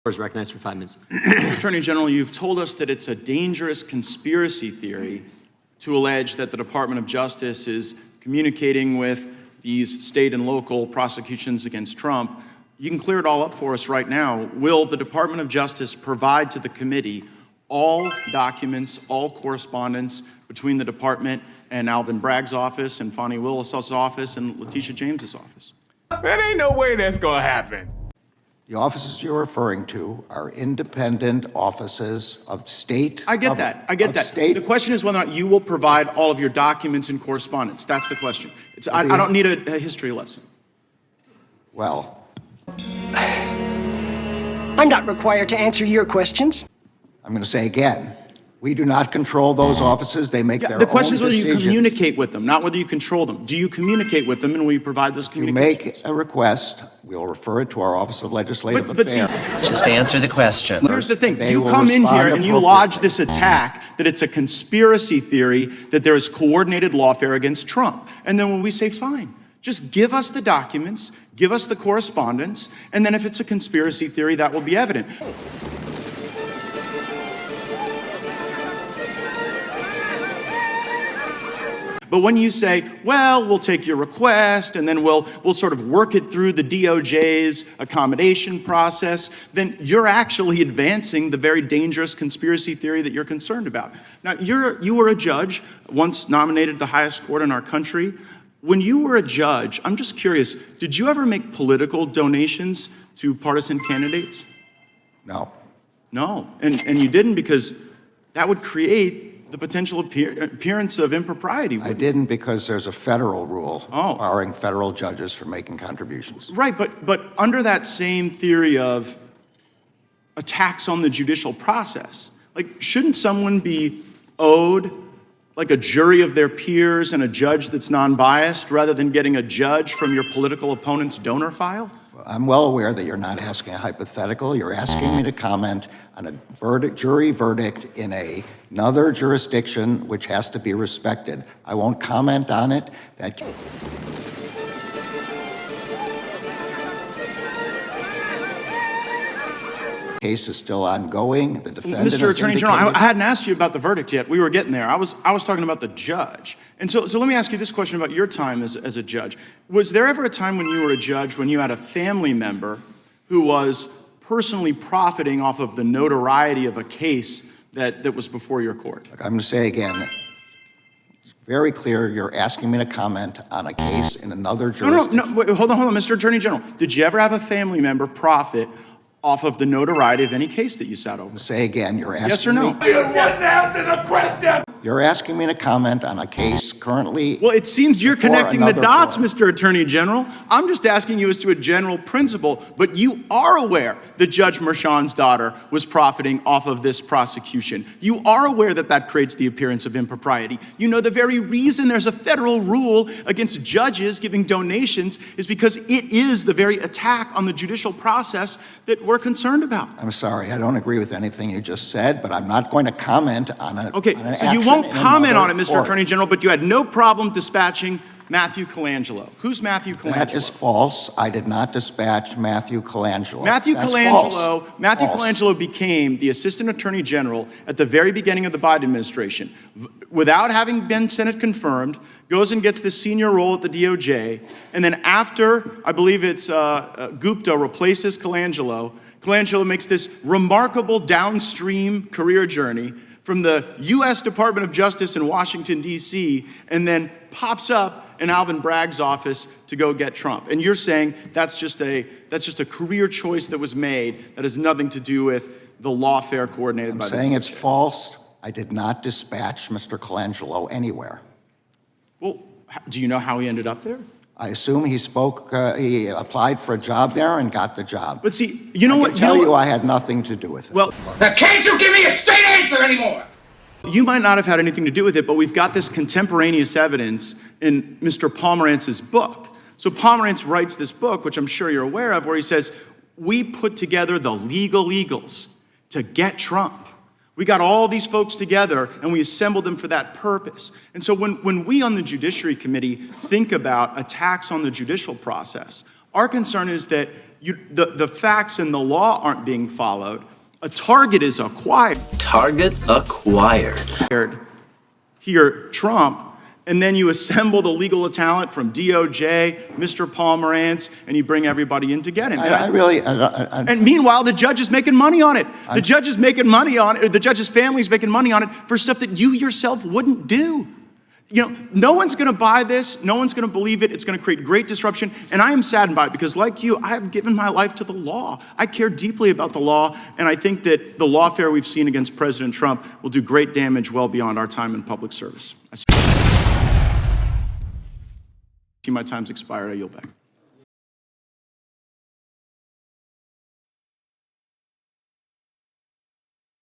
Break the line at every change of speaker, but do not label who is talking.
Is recognized for 5 minutes.
Attorney General, you've told us that it's a dangerous conspiracy theory to allege that the Department of Justice is communicating with these state and local prosecutions against Trump. You can clear it all up for us right now. Will the Department of Justice provide to the committee all documents, all correspondence between the department and Alvin Bragg's office and Fonnie Willis's office and Letitia James's office?
There ain't no way that's gonna happen.
The offices you're referring to are independent offices of state.
I get that. The question is whether or not you will provide all of your documents and correspondence. That's the question. I don't need a history lesson.
Well,
I'm not required to answer your questions.
I'm going to say again, we do not control those offices. They make their own decisions.
The question is whether you communicate with them, not whether you control them. Do you communicate with them, and will you provide those communications?
If you make a request, we'll refer it to our Office of Legislative Affairs.
Just answer the question.
Here's the thing. You come in here and you lodge this attack that it's a conspiracy theory, that there is coordinated lawfare against Trump. And then when we say, fine, just give us the documents, give us the correspondence, and then if it's a conspiracy theory, that will be evident. But when you say, well, we'll take your request and then we'll sort of work it through the DOJ's accommodation process, then you're actually advancing the very dangerous conspiracy theory that you're concerned about. Now, you were a judge, once nominated the highest court in our country. When you were a judge, I'm just curious, did you ever make political donations to partisan candidates?
No.
No, and you didn't because that would create the potential appearance of impropriety.
I didn't because there's a federal rule barring federal judges from making contributions.
Right, but under that same theory of attacks on the judicial process, like, shouldn't someone be owed like a jury of their peers and a judge that's non-biased rather than getting a judge from your political opponent's donor file?
I'm well aware that you're not asking a hypothetical. You're asking me to comment on a jury verdict in another jurisdiction which has to be respected. I won't comment on it. That case is still ongoing. The defendant
Mr. Attorney General, I hadn't asked you about the verdict yet. We were getting there. I was talking about the judge. And so let me ask you this question about your time as a judge. Was there ever a time when you were a judge when you had a family member who was personally profiting off of the notoriety of a case that was before your court?
Look, I'm going to say again, it's very clear you're asking me to comment on a case in another jurisdiction.
No, wait, hold on, Mr. Attorney General. Did you ever have a family member profit off of the notoriety of any case that you sat over?
Say again, you're asking
yes or no?
me.
You wouldn't answer the question.
You're asking me to comment on a case currently.
Well, it seems you're connecting the dots,
court.
Mr. Attorney General. I'm just asking you as to a general principle, but you are aware that Judge Merchan's daughter was profiting off of this prosecution. You are aware that that creates the appearance of impropriety. You know the very reason there's a federal rule against judges giving donations is because it is the very attack on the judicial process that we're concerned about.
I'm sorry, I don't agree with anything you just said, but I'm not going to comment on it.
Okay, so you won't comment on it, Mr. Attorney General, but you had no problem dispatching Matthew Colangelo. Who's Matthew Colangelo?
That is false. I did not dispatch Matthew Colangelo.
Matthew
That's
Colangelo,
false.
Matthew
False.
Colangelo became the Assistant Attorney General at the very beginning of the Biden administration. Without having been Senate confirmed, goes and gets this senior role at the DOJ, and then after, I believe it's Gupta replaces Colangelo, Colangelo makes this remarkable downstream career journey from the U.S. Department of Justice in Washington, D.C., and then pops up in Alvin Bragg's office to go get Trump. And you're saying that's just a career choice that was made that has nothing to do with the lawfare coordinated by the DOJ.
I'm saying it's false. I did not dispatch Mr. Colangelo anywhere.
Well, do you know how he ended up there?
I assume he he applied for a job there and got the job.
But see, you know what?
I can tell you I had nothing to do with it.
Well,
Now, can't you give me a straight answer anymore?
you might not have had anything to do with it, but we've got this contemporaneous evidence in Mr. Pomerantz's book. So Pomerantz writes this book, which I'm sure you're aware of, where he says, we put together the legal eagles to get Trump. We got all these folks together and we assembled them for that purpose. And so when we on the Judiciary Committee think about attacks on the judicial process, our concern is that the facts and the law aren't being followed, a target is acquired.
Target acquired.
Here, Trump, and then you assemble the legal talent from DOJ, Mr. Pomerantz, and you bring everybody in to get him. And meanwhile, the judge is making money on it. The judge is making money on it, or the judge's family is making money on it for stuff that you yourself wouldn't do. You know, no one's going to buy this. No one's going to believe it. It's going to create great disruption. And I am saddened by it because, like you, I have given my life to the law. I care deeply about the law. And I think that the lawfare we've seen against President Trump will do great damage well beyond our time in public service. I see my time's expired. I yield back.